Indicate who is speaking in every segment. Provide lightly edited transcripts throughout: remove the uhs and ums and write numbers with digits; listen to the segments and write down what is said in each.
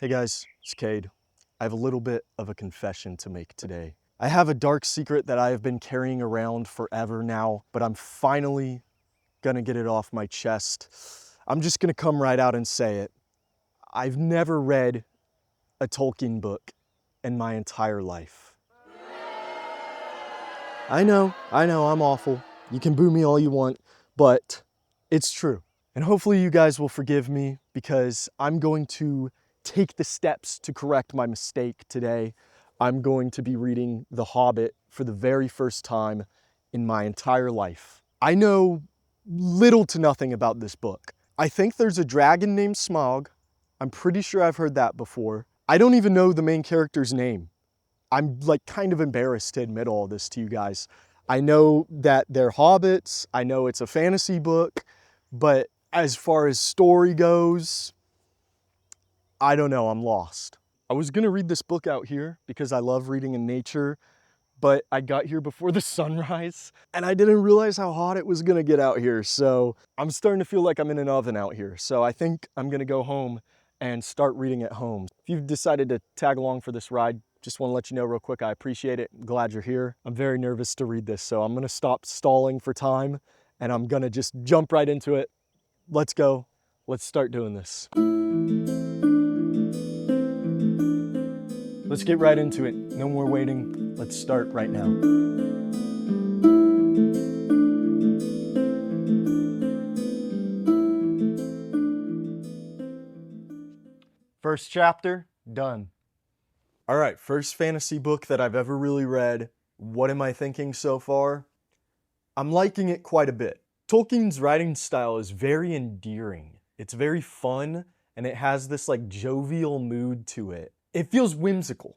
Speaker 1: Hey guys, it's Cade. I have a little bit of a confession to make today. I have a dark secret that I have been carrying around forever now, but I'm finally gonna get it off my chest. I'm just gonna come right out and say it. I've never read a Tolkien book in my entire life. I know, I'm awful. You can boo me all you want, but it's true. And hopefully you guys will forgive me because I'm going to take the steps to correct my mistake today. I'm going to be reading The Hobbit for the very first time in my entire life. I know little to nothing about this book. I think there's a dragon named Smaug. I'm pretty sure I've heard that before. I don't even know the main character's name. I'm like kind of embarrassed to admit all this to you guys. I know that they're hobbits. I know it's a fantasy book, but as far as story goes, I don't know, I'm lost. I was gonna read this book out here because I love reading in nature, but I got here before the sunrise and I didn't realize how hot it was gonna get out here. So I'm starting to feel like I'm in an oven out here. So I think I'm gonna go home and start reading at home. If you've decided to tag along for this ride, just wanna let you know real quick, I appreciate it. I'm glad you're here. I'm very nervous to read this, so I'm gonna stop stalling for time and I'm gonna just jump right into it. Let's go, let's start doing this. Let's get right into it. No more waiting. Let's start right now. First chapter, done. All right, first fantasy book that I've ever really read. What am I thinking so far? I'm liking it quite a bit. Tolkien's writing style is very endearing. It's very fun, and it has this like jovial mood to it. It feels whimsical.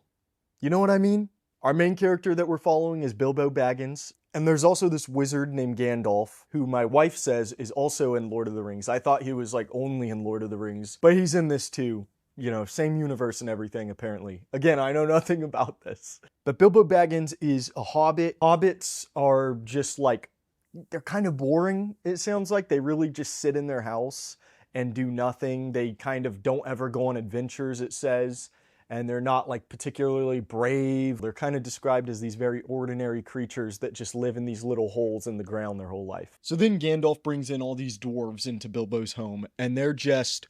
Speaker 1: You know what I mean? Our main character that we're following is Bilbo Baggins, and there's also this wizard named Gandalf, who my wife says is also in Lord of the Rings. I thought he was like only in Lord of the Rings, but he's in this too. You know, same universe and everything apparently. Again, I know nothing about this. But Bilbo Baggins is a hobbit. Hobbits are just like, they're kind of boring, it sounds like. They really just sit in their house and do nothing. They kind of don't ever go on adventures, it says. And they're not like particularly brave. They're kind of described as these very ordinary creatures that just live in these little holes in the ground their whole life. So then Gandalf brings in all these dwarves into Bilbo's home, and they're just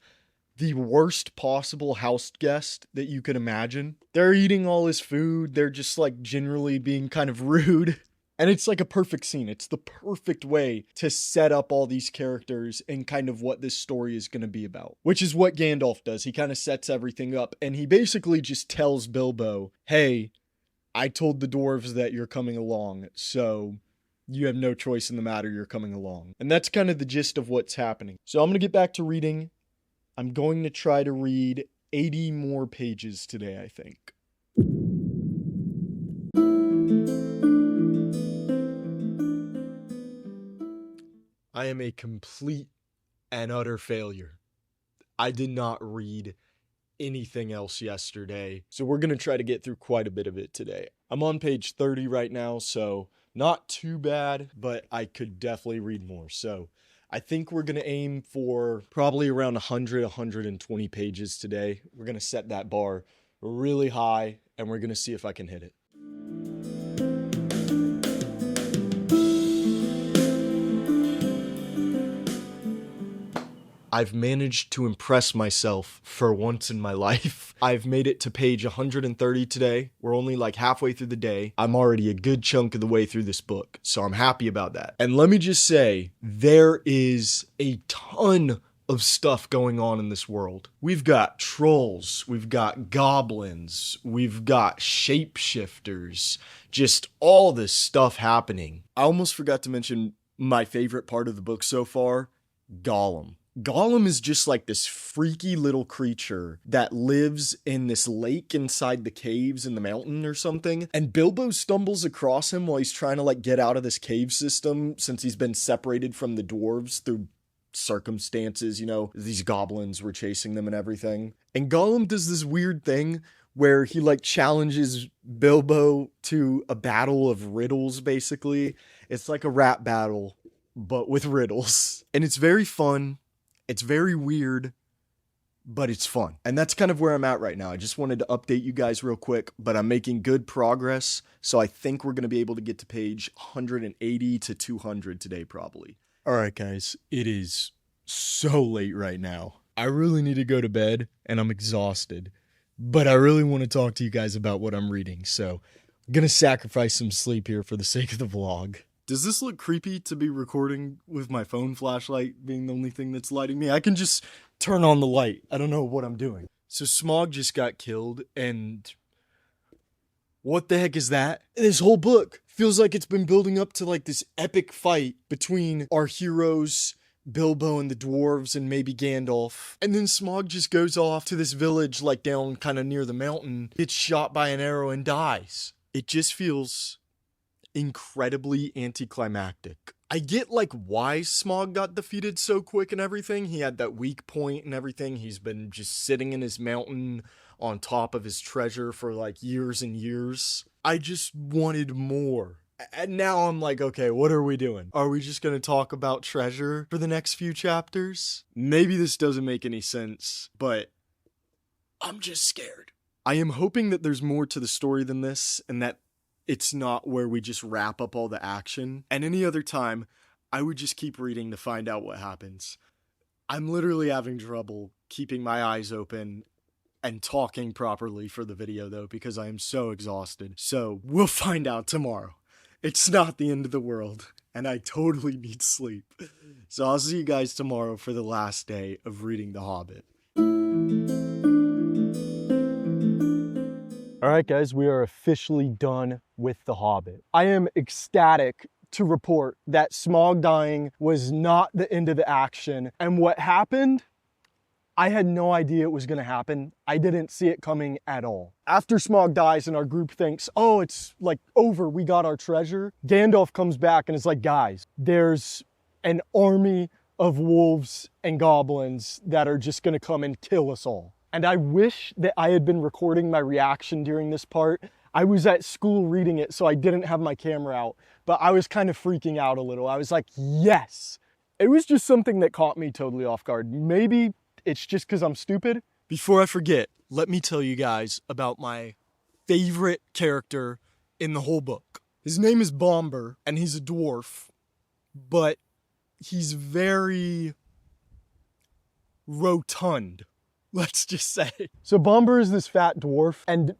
Speaker 1: the worst possible house guest that you could imagine. They're eating all his food. They're just like generally being kind of rude. And it's like a perfect scene. It's the perfect way to set up all these characters and kind of what this story is going to be about. Which is what Gandalf does. He kind of sets everything up and he basically just tells Bilbo, hey, I told the dwarves that you're coming along, so you have no choice in the matter, you're coming along. And that's kind of the gist of what's happening. So I'm going to get back to reading. I'm going to try to read 80 more pages today, I think. I am a complete and utter failure. I did not read anything else yesterday, so we're going to try to get through quite a bit of it today. I'm on page 30 right now, so not too bad, but I could definitely read more. So I think we're going to aim for probably around 100, 120 pages today. We're going to set that bar really high, and we're going to see if I can hit it. I've managed to impress myself for once in my life. I've made it to page 130 today. We're only like halfway through the day. I'm already a good chunk of the way through this book, so I'm happy about that. And let me just say, there is a ton of stuff going on in this world. We've got trolls, we've got goblins, we've got shapeshifters, just all this stuff happening. I almost forgot to mention my favorite part of the book so far, Gollum. Gollum is just like this freaky little creature that lives in this lake inside the caves in the mountain or something. And Bilbo stumbles across him while he's trying to like get out of this cave system since he's been separated from the dwarves through circumstances, you know, these goblins were chasing them and everything. And Gollum does this weird thing where he like challenges Bilbo to a battle of riddles, basically. It's like a rap battle, but with riddles. And it's very fun. It's very weird, but it's fun. And that's kind of where I'm at right now. I just wanted to update you guys real quick, but I'm making good progress. So I think we're going to be able to get to page 180 to 200 today, probably. All right, guys, it is so late right now. I really need to go to bed and I'm exhausted, but I really want to talk to you guys about what I'm reading. So I'm going to sacrifice some sleep here for the sake of the vlog. Does this look creepy to be recording with my phone flashlight being the only thing that's lighting me? I can just turn on the light. I don't know what I'm doing. So Smaug just got killed, and what the heck is that? This whole book feels like it's been building up to like this epic fight between our heroes, Bilbo and the dwarves, and maybe Gandalf. And then Smaug just goes off to this village like down kind of near the mountain, gets shot by an arrow and dies. It just feels incredibly anticlimactic. I get like why Smaug got defeated so quick and everything. He had that weak point and everything. He's been just sitting in his mountain on top of his treasure for like years and years. I just wanted more. And now I'm like, okay, what are we doing? Are we just going to talk about treasure for the next few chapters? Maybe this doesn't make any sense, but I'm just scared. I am hoping that there's more to the story than this, and that it's not where we just wrap up all the action. And any other time, I would just keep reading to find out what happens. I'm literally having trouble keeping my eyes open and talking properly for the video though, because I am so exhausted. So we'll find out tomorrow. It's not the end of the world, and I totally need sleep. So I'll see you guys tomorrow for the last day of reading The Hobbit. All right, guys, we are officially done with The Hobbit. I am ecstatic to report that Smaug dying was not the end of the action. And what happened, I had no idea it was going to happen. I didn't see it coming at all. After Smaug dies and our group thinks, oh, it's like over, we got our treasure, Gandalf comes back and is like, guys, there's an army of wolves and goblins that are just going to come and kill us all. And I wish that I had been recording my reaction during this part. I was at school reading it, so I didn't have my camera out, but I was kind of freaking out a little. I was like, yes. It was just something that caught me totally off guard. Maybe it's just because I'm stupid. Before I forget, let me tell you guys about my favorite character in the whole book. His name is Bombur, and he's a dwarf, but he's very rotund. Let's just say. So Bombur is this fat dwarf, and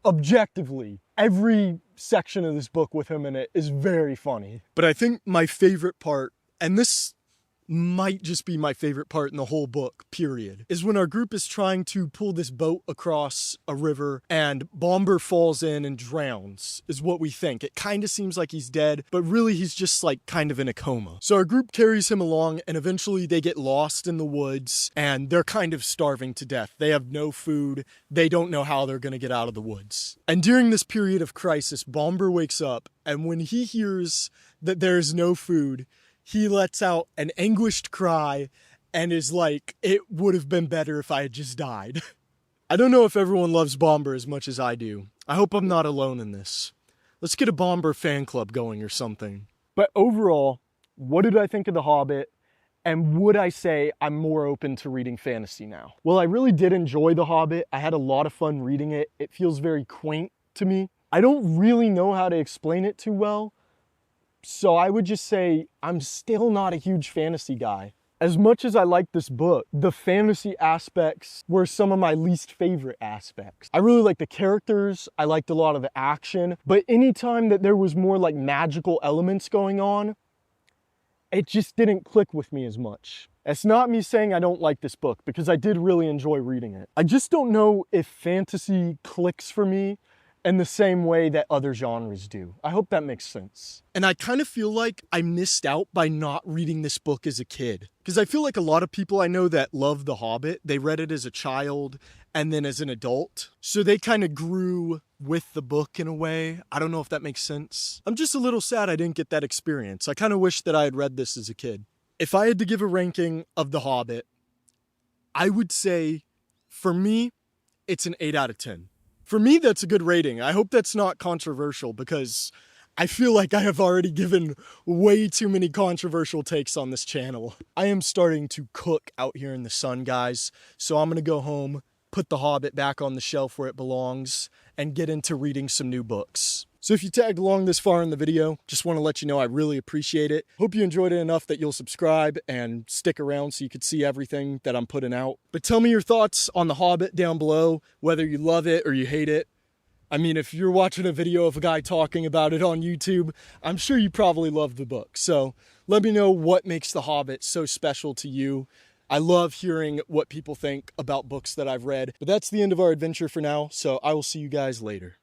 Speaker 1: objectively, every section of this book with him in it is very funny. But I think my favorite part, and this might just be my favorite part in the whole book, period, is when our group is trying to pull this boat across a river and Bombur falls in and drowns, is what we think. It kind of seems like he's dead, but really he's just like kind of in a coma. So our group carries him along and eventually they get lost in the woods and they're kind of starving to death. They have no food. They don't know how they're going to get out of the woods. And during this period of crisis, Bombur wakes up, and when he hears that there's no food, he lets out an anguished cry and is like, it would have been better if I had just died. I don't know if everyone loves Bombur as much as I do. I hope I'm not alone in this. Let's get a Bombur fan club going or something. But overall, what did I think of The Hobbit? And would I say I'm more open to reading fantasy now? Well, I really did enjoy The Hobbit. I had a lot of fun reading it. It feels very quaint to me. I don't really know how to explain it too well. So I would just say I'm still not a huge fantasy guy. As much as I like this book, the fantasy aspects were some of my least favorite aspects. I really liked the characters, I liked a lot of the action, but anytime that there was more like magical elements going on, it just didn't click with me as much. It's not me saying I don't like this book, because I did really enjoy reading it. I just don't know if fantasy clicks for me in the same way that other genres do. I hope that makes sense. And I kind of feel like I missed out by not reading this book as a kid. Because I feel like a lot of people I know that love The Hobbit, they read it as a child and then as an adult. So they kind of grew with the book in a way. I don't know if that makes sense. I'm just a little sad I didn't get that experience. I kind of wish that I had read this as a kid. If I had to give a ranking of The Hobbit, I would say, for me, it's an 8 out of 10. For me, that's a good rating. I hope that's not controversial, because I feel like I have already given way too many controversial takes on this channel. I am starting to cook out here in the sun, guys. So I'm gonna go home, put The Hobbit back on the shelf where it belongs, and get into reading some new books. So if you tagged along this far in the video, just want to let you know I really appreciate it. Hope you enjoyed it enough that you'll subscribe and stick around so you could see everything that I'm putting out. But tell me your thoughts on The Hobbit down below, whether you love it or you hate it. I mean, if you're watching a video of a guy talking about it on YouTube, I'm sure you probably love the book. So let me know what makes The Hobbit so special to you. I love hearing what people think about books that I've read. But that's the end of our adventure for now, so I will see you guys later.